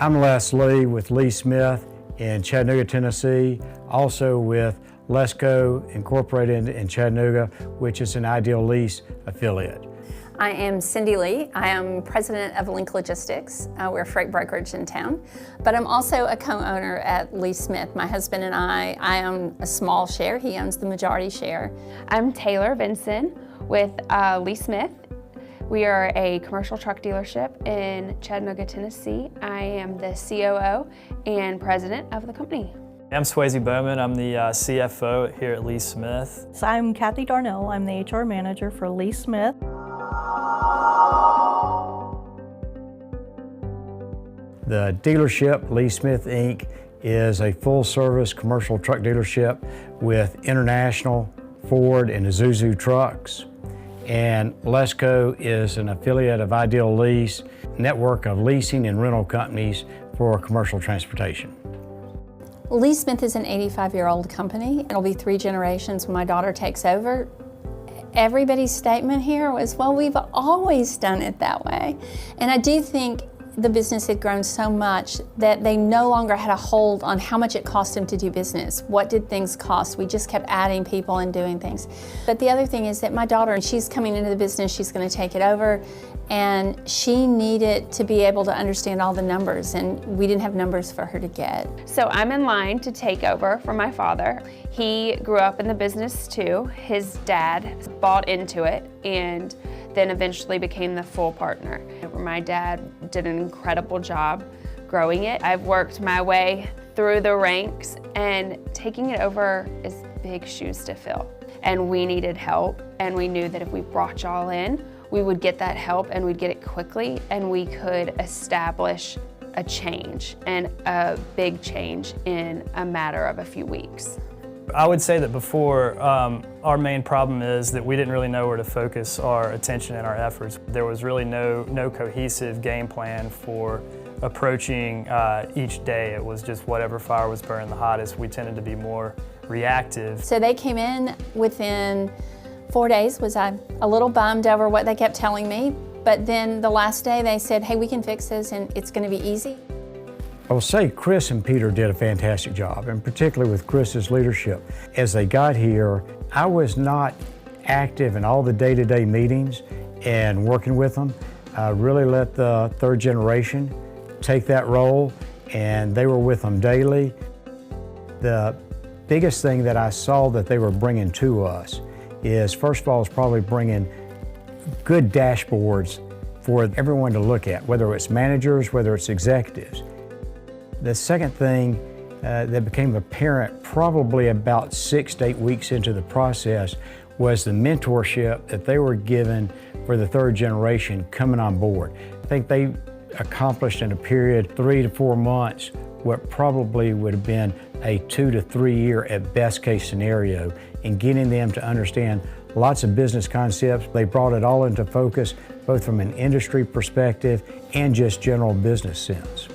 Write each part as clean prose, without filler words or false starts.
I'm Les Lee with Lee Smith in Chattanooga, Tennessee, also with Lesco Incorporated in Chattanooga, which is an Ideal Lease affiliate. I am Cindy Lee. I am president of Link Logistics. We're a freight brokerage in town, but I'm also a co-owner at Lee Smith. My husband and I own a small share. He owns the majority share. I'm Taylor Vinson with Lee Smith. We are a commercial truck dealership in Chattanooga, Tennessee. I am the COO and president of the company. I'm Swayze Bowman. I'm the CFO here at Lee Smith. So I'm Kathy Darnell. I'm the HR manager for Lee Smith. The dealership, Lee Smith Inc., is a full-service commercial truck dealership with International, Ford, and Isuzu trucks. And Lesco is an affiliate of Ideal Lease, network of leasing and rental companies for commercial transportation. Lee Smith is an 85-year-old company. It'll be 3 generations when my daughter takes over. Everybody's statement here was, well, we've always done it that way. And I do think the business had grown so much that they no longer had a hold on how much it cost them to do business. What did things cost? We just kept adding people and doing things. But the other thing is that my daughter, she's coming into the business, she's going to take it over, and she needed to be able to understand all the numbers, and we didn't have numbers for her to get. So I'm in line to take over from my father. He grew up in the business too. His dad bought into it and then eventually became the full partner. My dad did an incredible job growing it. I've worked my way through the ranks, and taking it over is big shoes to fill. And we needed help, and we knew that if we brought y'all in, we would get that help and we'd get it quickly, and we could establish a change, and a big change, in a matter of a few weeks. I would say that before, our main problem is that we didn't really know where to focus our attention and our efforts. There was really no cohesive game plan for approaching each day. It was just whatever fire was burning the hottest. We tended to be more reactive. So they came in within 4 days. Was I a little bummed over what they kept telling me, but then the last day they said, hey, we can fix this and it's going to be easy. I will say Chris and Peter did a fantastic job, and particularly with Chris's leadership. As they got here, I was not active in all the day-to-day meetings and working with them. I really let the 3rd generation take that role, and they were with them daily. The biggest thing that I saw that they were bringing to us is, first of all, is probably bringing good dashboards for everyone to look at, whether it's managers, whether it's executives. The second thing that became apparent probably about 6 to 8 weeks into the process was the mentorship that they were given for the 3rd generation coming on board. I think they accomplished in a period 3 to 4 months what probably would have been a 2 to 3 year at best case scenario in getting them to understand lots of business concepts. They brought it all into focus, both from an industry perspective and just general business sense.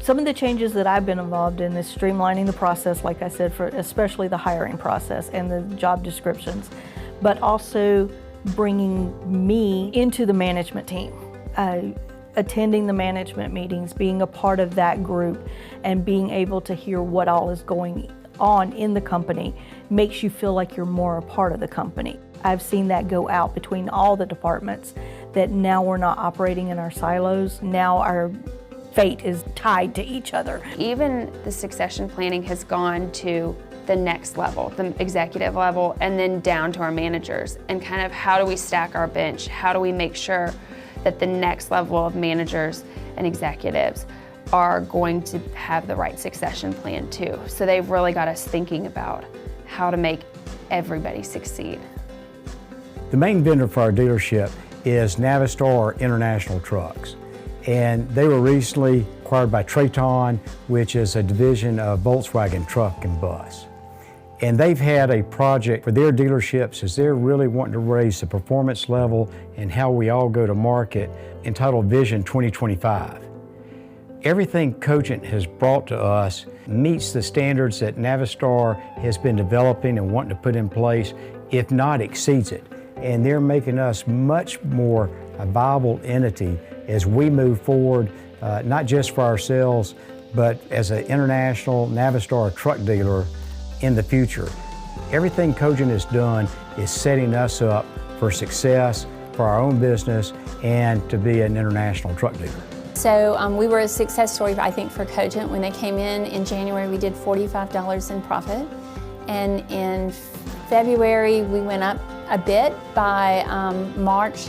Some of the changes that I've been involved in is streamlining the process, like I said, for especially the hiring process and the job descriptions, but also bringing me into the management team. Attending the management meetings, being a part of that group, and being able to hear what all is going on in the company makes you feel like you're more a part of the company. I've seen that go out between all the departments, that now we're not operating in our silos. Now our fate is tied to each other. Even the succession planning has gone to the next level, the executive level, and then down to our managers, and kind of how do we stack our bench? How do we make sure that the next level of managers and executives are going to have the right succession plan too? So they've really got us thinking about how to make everybody succeed. The main vendor for our dealership is Navistar International Trucks. And they were recently acquired by Traton, which is a division of Volkswagen Truck and Bus. And they've had a project for their dealerships as they're really wanting to raise the performance level and how we all go to market, entitled Vision 2025. Everything Cogent has brought to us meets the standards that Navistar has been developing and wanting to put in place, if not exceeds it. And they're making us much more a viable entity as we move forward not just for ourselves, but as an international Navistar truck dealer in the future. Everything Cogent has done is setting us up for success for our own business and to be an international truck dealer. So we were a success story, I think, for Cogent. When they came in January, we did $45 in profit. And in February, we went up a bit. By March,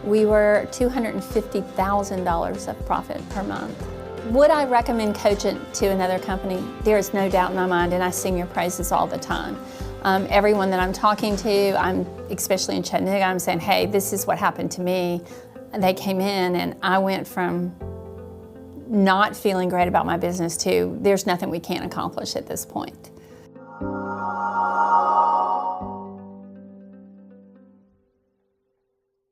we were $250,000 of profit per month. Would I recommend Cogent to another company? There is no doubt in my mind, and I sing your praises all the time. Everyone that I'm talking to, especially in Chattanooga, I'm saying, hey, this is what happened to me. They came in and I went from not feeling great about my business to there's nothing we can't accomplish at this point.